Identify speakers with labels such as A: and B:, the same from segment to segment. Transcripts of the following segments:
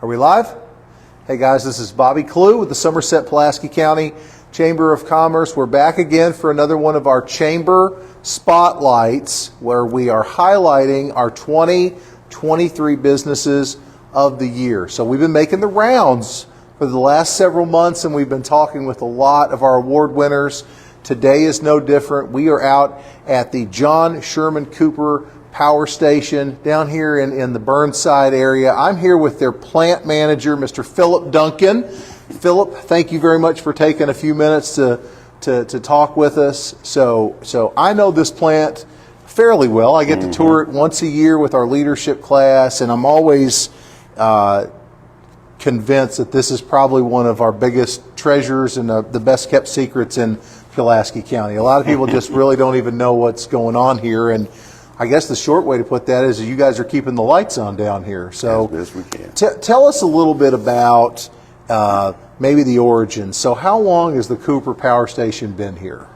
A: Are we live? Hey guys, this is Bobby Clue with the Somerset-Pulaski County Chamber of Commerce. We're back again for another one of our chamber spotlights where we are highlighting our 2023 businesses of the year. So we've been making the rounds for the last several months and we've been talking with a lot of our award winners. Today is no different. We are out at the John Sherman Cooper Power Station down here in the Burnside area. I'm here with their plant manager, Mr. Philip Duncan. Philip, thank you very much for taking a few minutes to talk with us. So I know this plant fairly well. I get to tour it once a year with our leadership class, and I'm always convinced that this is probably one of our biggest treasures and the best kept secrets in Pulaski County. A lot of people just really don't even know what's going on here, and I guess the short way to put that is you guys are keeping the lights on down here. So
B: as best we can.
A: Tell us a little bit about maybe the origins. So how long has the Cooper Power Station been here?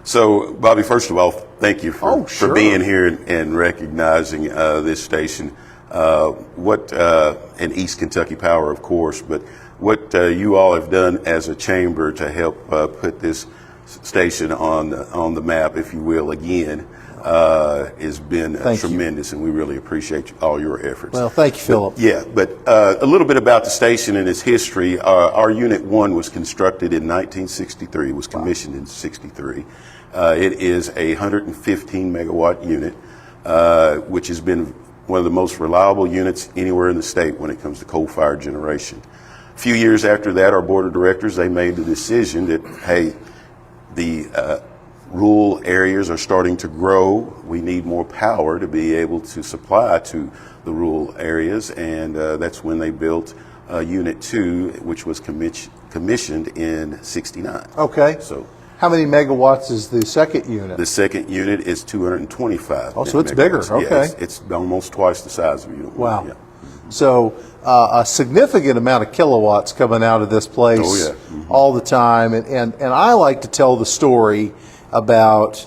B: So, Bobby, first of all, thank you for
A: sure.
B: being here and recognizing this station. And East Kentucky Power, of course, but what you all have done as a chamber to help put this station on the map, if you will, again, has been tremendous, and we really appreciate all your efforts.
A: Well, thank you, Philip.
B: But a little bit about the station and its history. Our Unit 1 was constructed in 1963, was commissioned in 63. It is a 115 megawatt unit, which has been one of the most reliable units anywhere in the state when it comes to coal-fired generation. A few years after that, our board of directors, they made the decision that, hey, the rural areas are starting to grow. We need more power to be able to supply to the rural areas, and that's when they built Unit 2, which was commissioned in 69.
A: Okay.
B: So
A: how many megawatts is the second unit?
B: the second unit is 225.
A: Oh, so it's bigger.
B: megawatts.
A: Okay.
B: Yeah, it's almost twice the size of Unit 1.
A: Wow.
B: Yeah.
A: So a significant amount of kilowatts coming out of this place all the time. And I like to tell the story about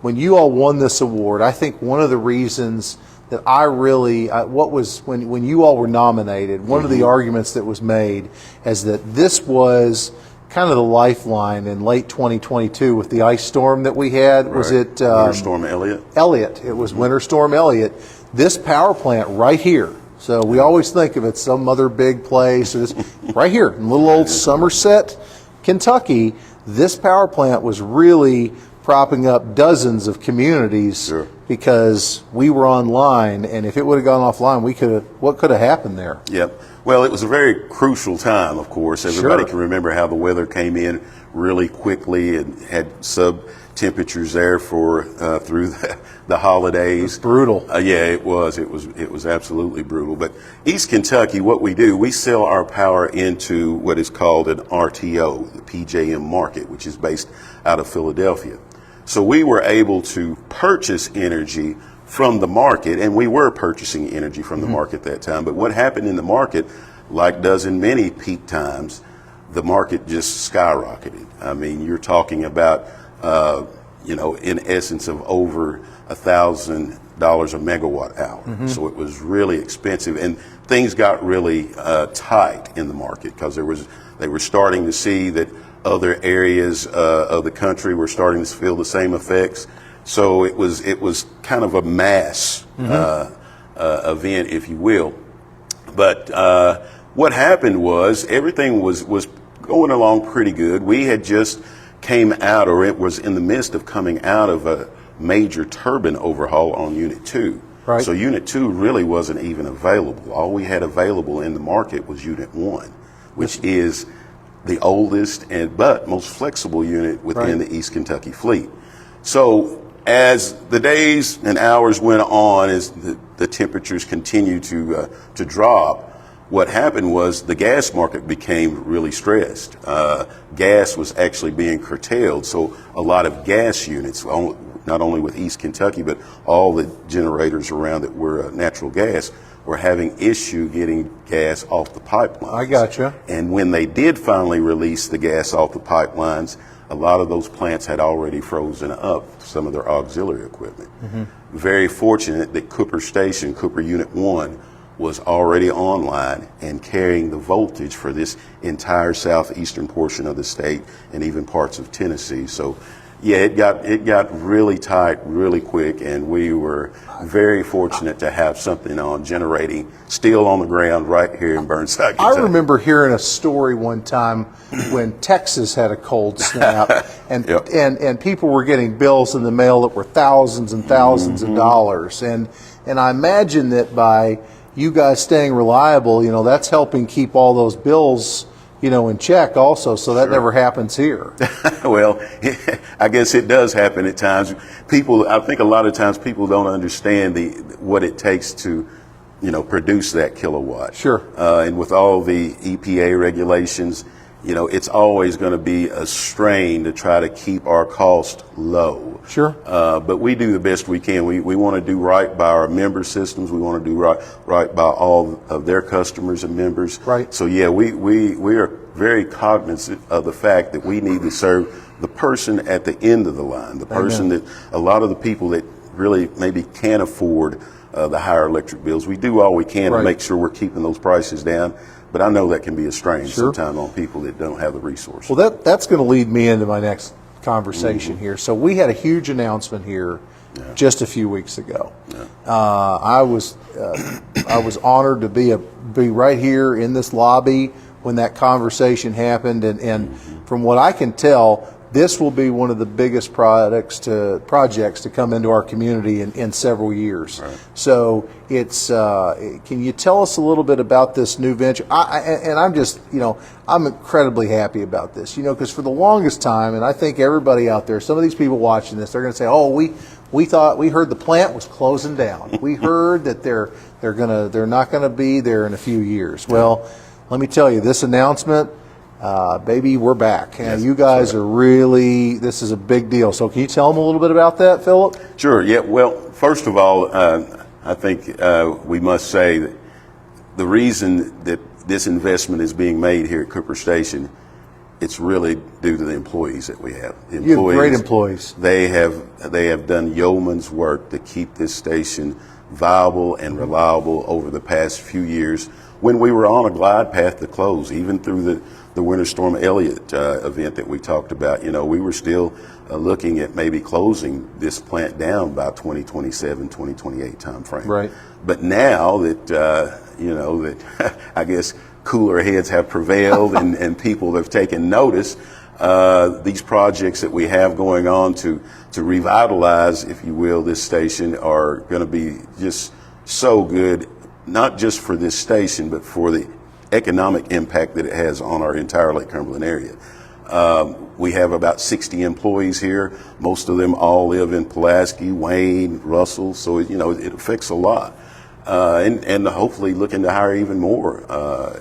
A: when you all won this award. I think one of the reasons that I really, when you all were nominated, one of the arguments that was made is that this was kind of the lifeline in late 2022 with the ice storm that we had.
B: Right.
A: Was it
B: Winter Storm Elliott?
A: Elliott. It was Winter Storm Elliott. This power plant right here. So we always think of it some other big place. This right here in little old Somerset, Kentucky. This power plant was really propping up dozens of communities because we were online, and if it would have gone offline, what could have happened there?
B: Yep. Well, it was a very crucial time, of course. Everybody can remember how the weather came in really quickly and had sub-temperatures there for through the holidays. It was
A: brutal.
B: Yeah, it was. It was absolutely brutal. But East Kentucky, what we do, we sell our power into what is called an RTO, the PJM market, which is based out of Philadelphia. So we were able to purchase energy from the market, and we were purchasing energy from the market at that time. But what happened in the market, like does in many peak times, the market just skyrocketed. I mean, you're talking about, in essence of over $1,000 a megawatt hour. So it was really expensive, and things got really tight in the market because they were starting to see that other areas of the country were starting to feel the same effects. So it was kind of a mass event, if you will. But what happened was everything was going along pretty good. We had just came out, or it was in the midst of coming out of a major turbine overhaul on Unit 2.
A: Right.
B: So Unit 2 really wasn't even available. All we had available in the market was Unit 1, which is the oldest but most flexible unit within the East Kentucky fleet. So as the days and hours went on, as the temperatures continued to drop, what happened was the gas market became really stressed. Gas was actually being curtailed, so a lot of gas units, not only with East Kentucky, but all the generators around that were natural gas, were having issue getting gas off the pipelines.
A: I gotcha.
B: And when they did finally release the gas off the pipelines, a lot of those plants had already frozen up some of their auxiliary equipment. Very fortunate that Cooper Station, Cooper Unit 1, was already online and carrying the voltage for this entire southeastern portion of the state and even parts of Tennessee. So yeah, it got really tight really quick, and we were very fortunate to have something on generating still on the ground right here in Burnside, Kentucky.
A: I remember hearing a story one time when Texas had a cold snap, and
B: Yep.
A: and people were getting bills in the mail that were thousands and 1000s of dollars, and I imagine that by you guys staying reliable, that's helping keep all those bills, in check also, so that never happens here.
B: Well, I guess it does happen at times. I think a lot of times people don't understand what it takes to, produce that kilowatt.
A: Sure.
B: And with all the EPA regulations, it's always going to be a strain to try to keep our cost low.
A: Sure.
B: But we do the best we can. We want to do right by our member systems. We want to do right by all of their customers and members.
A: Right.
B: So yeah, we are very cognizant of the fact that we need to serve the person at the end of the line, the person that a lot of the people that really maybe can't afford the higher electric bills. We do all we can to make sure we're keeping those prices down. But I know that can be a strain sometimes on people that don't have the resources.
A: Well, that's going to lead me into my next conversation here. So we had a huge announcement here just a few weeks ago. I was honored to be right here in this lobby when that conversation happened, and from what I can tell, this will be one of the biggest projects to come into our community in several years. Right. So it's can you tell us a little bit about this new venture? I'm just I'm incredibly happy about this, because for the longest time, and I think everybody out there, some of these people watching this, they're going to say, oh, we heard the plant was closing down. We heard that they're not gonna be there in a few years. Well, let me tell you, this announcement, baby, we're back. And you guys are really, this is a big deal. So can you tell them a little bit about that, Philip?
B: Sure, yeah. Well, first of all, I think we must say that the reason that this investment is being made here at Cooper Station, it's really due to the employees that we have. The
A: you have great employees.
B: They have done yeoman's work to keep this station viable and reliable over the past few years when we were on a glide path to close, even through the Winter Storm Elliott event that we talked about. We were still looking at maybe closing this plant down by 2027, 2028 timeframe.
A: Right.
B: But now that, that I guess cooler heads have prevailed and people have taken notice, these projects that we have going on to revitalize, if you will, this station are going to be just so good, not just for this station, but for the economic impact that it has on our entire Lake Cumberland area. We have about 60 employees here. Most of them all live in Pulaski, Wayne, Russell, so it affects a lot. And hopefully looking to hire even more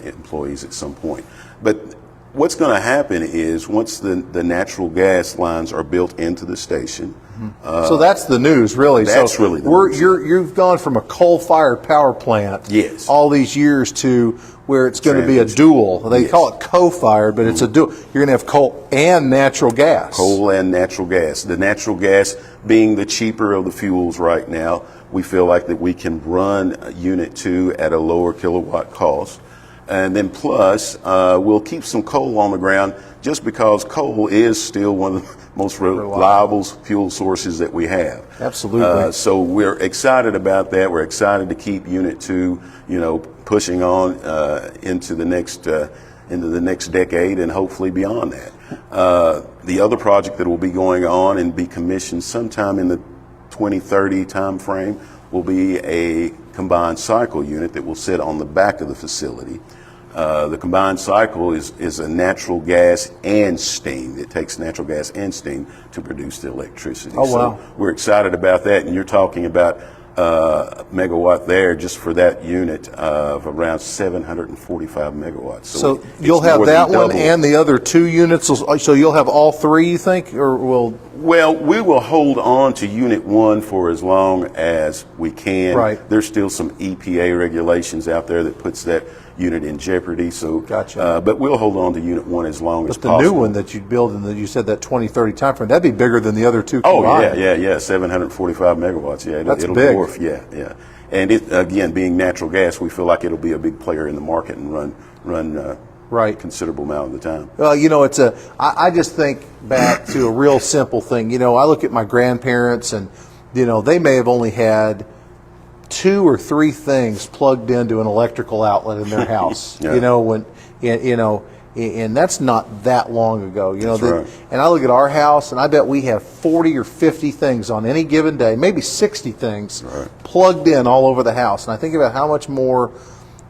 B: employees at some point. But what's going to happen is once the natural gas lines are built into the station.
A: So that's the news, really.
B: That's really the news.
A: You've gone from a coal-fired power plant all these years to where it's going to be a dual. They call it co-fired, but it's a dual. You're going to have coal and natural gas.
B: Coal and natural gas. The natural gas being the cheaper of the fuels right now, we feel like that we can run Unit 2 at a lower kilowatt cost. And then plus, we'll keep some coal on the ground just because coal is still one of the most reliable fuel sources that we have.
A: Absolutely.
B: So we're excited about that. We're excited to keep Unit 2, pushing on into the next decade and hopefully beyond that. The other project that will be going on and be commissioned sometime in the 2030 time frame will be a combined cycle unit that will sit on the back of the facility. The combined cycle is a natural gas and steam. It takes natural gas and steam to produce the electricity.
A: Oh, wow.
B: So we're excited about that, and you're talking about a megawatt there just for that unit of around 745 megawatts.
A: So you'll have that one and the other two units, so you'll have all three, you think, or will?
B: Well, we will hold on to Unit 1 for as long as we can.
A: Right.
B: There's still some EPA regulations out there that puts that unit in jeopardy. So,
A: gotcha.
B: But we'll hold on to Unit 1 as long as possible.
A: But the new one that you'd build, and you said that 2030 timeframe, that'd be bigger than the other two
B: combined.
A: Oh,
B: yeah, 745 megawatts. Yeah,
A: That's
B: it'll
A: big.
B: dwarf. Yeah. And it, again, being natural gas, we feel like it'll be a big player in the market and run
A: right.
B: considerable amount of the time.
A: Well, I just think back to a real simple thing. I look at my grandparents, and they may have only had 2 or 3 things plugged into an electrical outlet in their house.
B: Yeah.
A: And that's not that long ago.
B: That's right.
A: And I look at our house, and I bet we have 40 or 50 things on any given day, maybe 60 things plugged in all over the house. And I think about how much more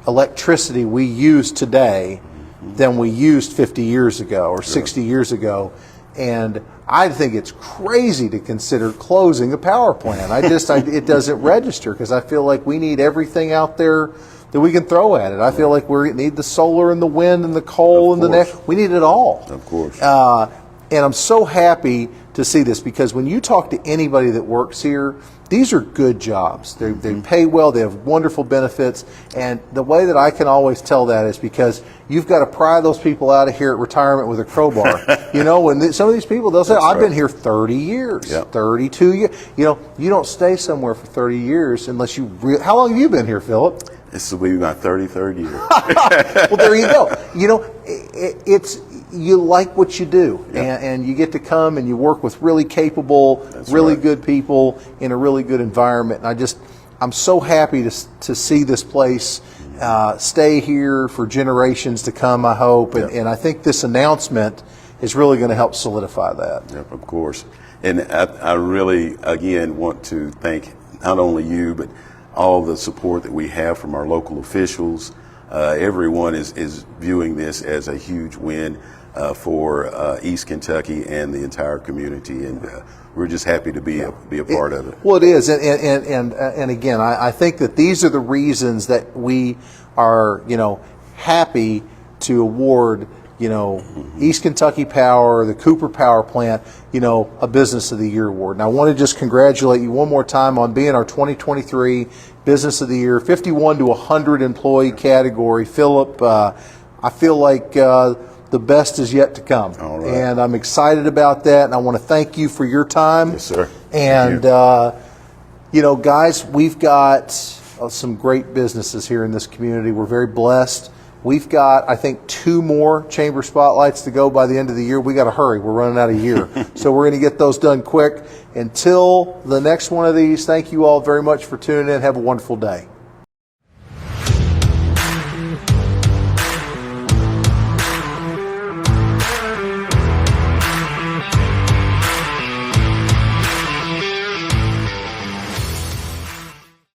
A: electricity we use today than we used 50 years ago or 60 years ago. And I think it's crazy to consider closing a power plant. It doesn't register, because I feel like we need everything out there that we can throw at it. I feel like we need the solar and the wind and the coal and the net. We need it all.
B: Of course.
A: And I'm so happy to see this, because when you talk to anybody that works here, these are good jobs. They pay well. They have wonderful benefits. And the way that I can always tell that is because you've got to pry those people out of here at retirement with a crowbar. When some of these people, they'll say, I've been here 30 years, 32 years. You don't stay somewhere for 30 years unless you how long have you been here, Philip?
B: This will be my 33rd year.
A: Well, there you go. You like what you do, and you get to come and you work with really capable, good people in a really good environment. And I'm so happy to see this place stay here for generations to come, I hope. And I think this announcement is really going to help solidify that.
B: Yep, of course. And I really, again, want to thank not only you, but all the support that we have from our local officials. Everyone is viewing this as a huge win for East Kentucky and the entire community, and we're just happy to be a part of it.
A: Well, it is, and again, I think that these are the reasons that we are happy to award East Kentucky Power, the Cooper Power Plant, a Business of the Year award. And I want to just congratulate you one more time on being our 2023 Business of the Year, 51 to 100 employee category. Philip, I feel like the best is yet to come.
B: All right.
A: And I'm excited about that, and I want to thank you for your time.
B: Yes, sir.
A: And, guys, we've got some great businesses here in this community. We're very blessed. We've got, I think, 2 more chamber spotlights to go by the end of the year. We got to hurry. We're running out of year. So we're going to get those done quick. Until the next one of these, thank you all very much for tuning in. Have a wonderful day.